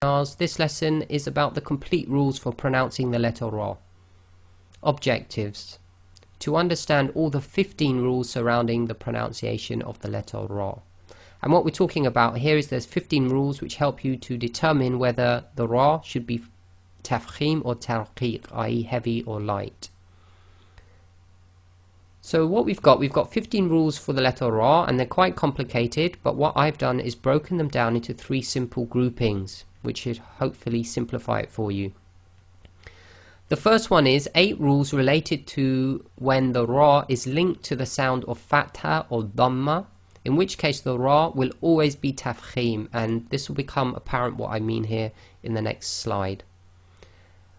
This lesson is about the complete rules for pronouncing the letter Ra. Objectives: to understand all the 15 rules surrounding the pronunciation of the letter Ra. And what we're talking about here is there's 15 rules which help you to determine whether the Ra should be tafkhim or tarqiq, i.e. heavy or light. So what we've got 15 rules for the letter Ra, and they're quite complicated, but what I've done is broken them down into 3 simple groupings, which should hopefully simplify it for you. The first one is 8 rules related to when the Ra is linked to the sound of Fatha or Dhamma, in which case the Ra will always be tafkhim, and this will become apparent what I mean here in the next slide.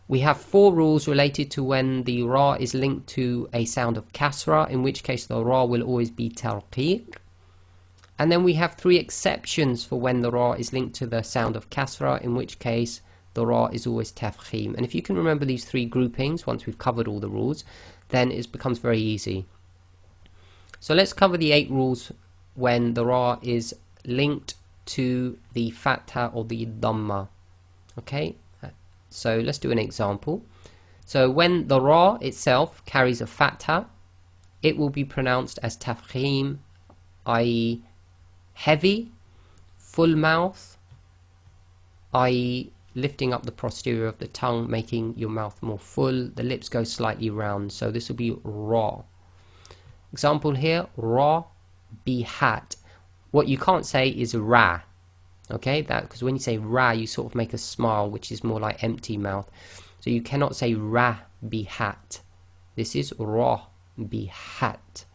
We have 4 rules related to when the Ra is linked to a sound of Kasra, in which case the Ra will always be tarqiq. And then we have 3 exceptions for when the Ra is linked to the sound of Kasra, in which case the Ra is always tafkhim. And if you can remember these 3 groupings, once we've covered all the rules, then it becomes very easy. So let's cover the 8 rules when the Ra is linked to the Fatha or the Dhamma. Okay? So let's do an example. So when the Ra itself carries a Fatha, it will be pronounced as tafkhim, i.e. heavy, full mouth, i.e. lifting up the posterior of the tongue, making your mouth more full, the lips go slightly round, so this will be Ra. Example here, Ra bihat. What you can't say is Ra. Okay, that because when you say Ra, you sort of make a smile, which is more like empty mouth. So you cannot say Ra bihat. This is Ra bihat.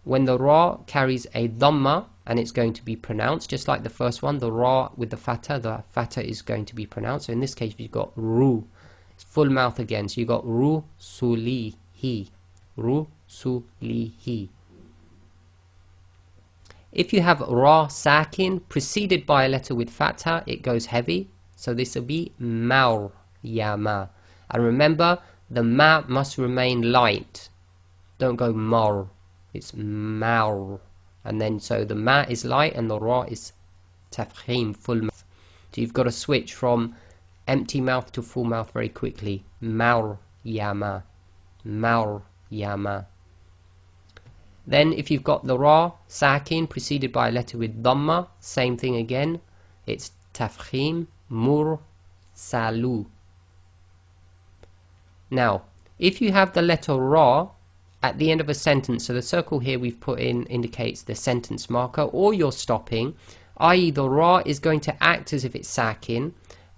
When the Ra carries a Dhamma, and it's going to be pronounced just like the first one, the Ra with the Fatha is going to be pronounced. So in this case, you've got Ru, it's full mouth again. So you've got Ru sulihi, Ru sulihi. If you have Ra sakin preceded by a letter with Fatha, it goes heavy. So this will be Maur Yama. And remember, the Ma must remain light. Don't go Mar. It's Maur. And then so the Ma is light and the Ra is tafkhim, full mouth. So you've got to switch from empty mouth to full mouth very quickly. Maur Yama. Maur Yama. Then if you've got the Ra sakin preceded by a letter with Dhamma, same thing again. It's tafkhim, mur salu. Now, if you have the letter Ra at the end of a sentence, so the circle here we've put in indicates the sentence marker, or you're stopping, i.e. the Ra is going to act as if it's sakin,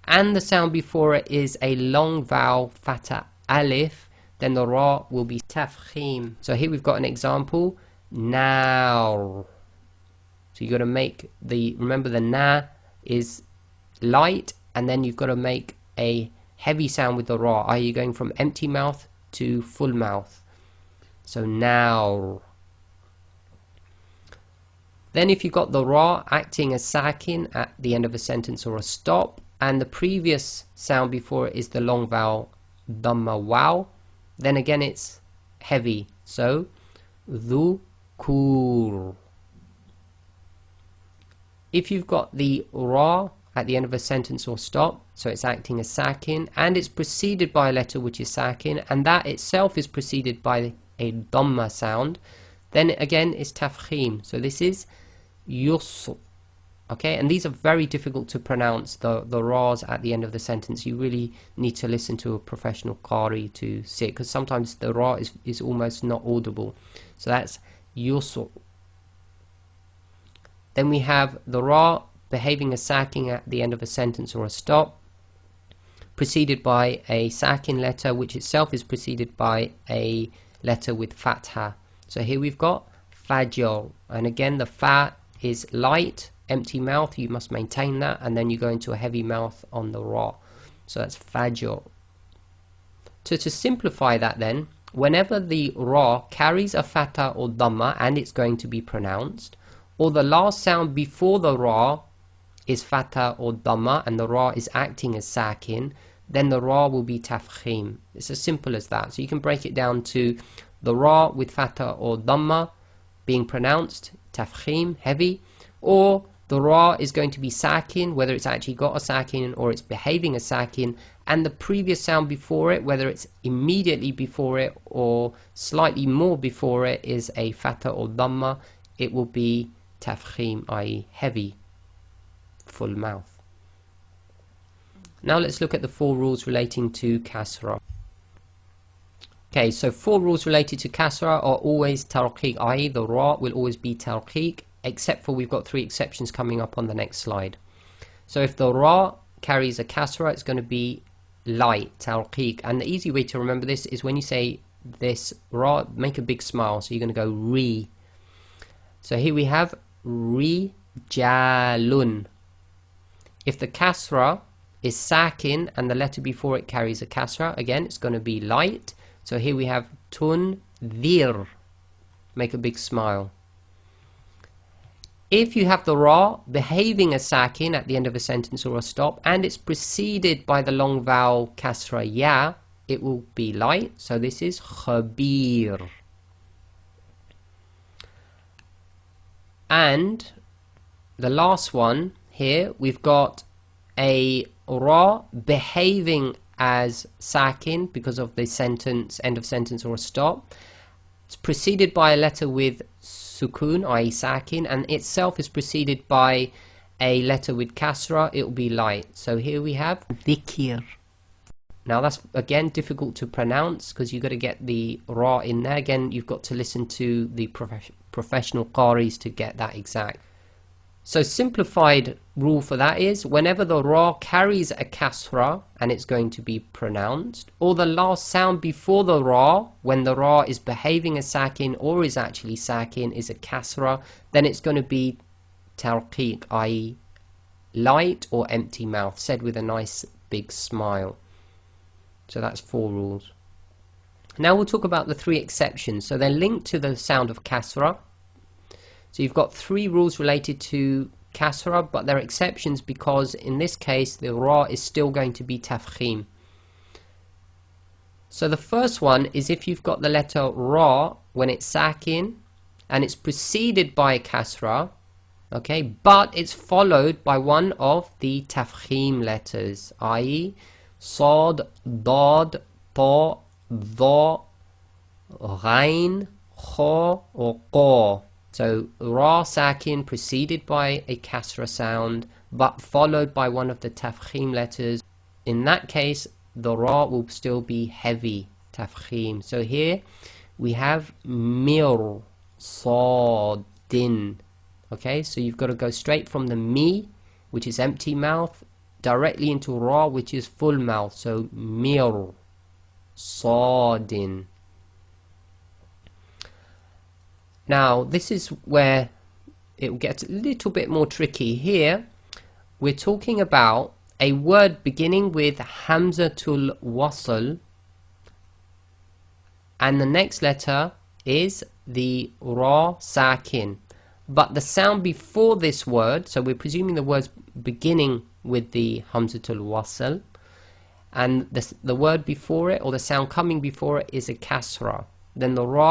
and the sound before it is a long vowel, Fatha alif, then the Ra will be tafkhim. So here we've got an example, now. So you've got to make remember the na is light, and then you've got to make a heavy sound with the Ra, i.e. going from empty mouth to full mouth. So now. Then if you've got the Ra acting as sakin at the end of a sentence or a stop, and the previous sound before it is the long vowel, Dhamma wow, then again it's heavy. So dhukur. If you've got the Ra at the end of a sentence or stop, so it's acting as sakin, and it's preceded by a letter which is sakin, and that itself is preceded by a Dhamma sound, then again it's tafkhim. So this is yusr. Okay, and these are very difficult to pronounce, the Ra's at the end of the sentence. You really need to listen to a professional Qari to see it, because sometimes the Ra is almost not audible. So that's yusr. Then we have the Ra behaving as sakin at the end of a sentence or a stop, preceded by a sakin letter, which itself is preceded by a letter with Fatha. So here we've got Fajr, and again the Fa is light, empty mouth, you must maintain that, and then you go into a heavy mouth on the Ra. So that's Fajr. So to simplify that then, whenever the Ra carries a Fatha or Dhamma and it's going to be pronounced, or the last sound before the Ra is Fatha or Dhamma and the Ra is acting as sakin, then the Ra will be tafkhim. It's as simple as that. So you can break it down to the Ra with Fatha or Dhamma being pronounced, tafkhim, heavy, or The ra is going to be sakin, whether it's actually got a sakin or it's behaving a sakin, and the previous sound before it, whether it's immediately before it or slightly more before it, is a fatha or dhamma. It will be tafkhim, i.e. heavy, full mouth. Now let's look at the 4 rules relating to kasra. Okay, so 4 rules related to kasra are always tarqiq, i.e. the ra will always be tarqiq, except for we've got 3 exceptions coming up on the next slide. So if the ra carries a kasra, it's going to be light, tarqiq. And the easy way to remember this is when you say this ra, make a big smile. So you're going to go re. So here we have rijalun. If the kasra is sakin and the letter before it carries a kasra, again it's going to be light. So here we have tunzir. Make a big smile. If you have the ra behaving a sakin at the end of a sentence or a stop, and it's preceded by the long vowel kasra ya, it will be light. So this is khabir. And the last one here, we've got a ra behaving as sakin because of the sentence, end of sentence or a stop. It's preceded by a letter with sukun, i.e. sakin, and itself is preceded by a letter with kasra. It will be light. So here we have dhikr. Now that's again difficult to pronounce because you've got to get the ra in there. Again, you've got to listen to the professional qaris to get that exact. So simplified rule for that is whenever the ra carries a kasra and it's going to be pronounced, or the last sound before the ra, when the ra is behaving as sakin or is actually sakin, is a kasra, then it's going to be tarqiq, i.e. light or empty mouth, said with a nice big smile. So that's 4 rules. Now we'll talk about the 3 exceptions. So they're linked to the sound of kasra. So you've got 3 rules related to kasra, but they're exceptions because in this case the ra is still going to be tafkhim. So the first one is if you've got the letter ra when it's sakin and it's preceded by a kasra, okay, but it's followed by one of the tafkhim letters, i.e. sad, dad, ta, dha, ghain, kha or qa. So ra sakin preceded by a kasra sound but followed by one of the tafkhim letters. In that case the ra will still be heavy tafkhim. So here we have mir sadin. Okay, so you've got to go straight from the mi, which is empty mouth, directly into ra, which is full mouth. So mir sadin. Now this is where it gets a little bit more tricky. Here we're talking about a word beginning with hamzatul wasl and the next letter is the ra sakin, but the sound before this word, so we're presuming the word's beginning with the hamzatul wasl, and the word before it or the sound coming before it is a kasra, then the ra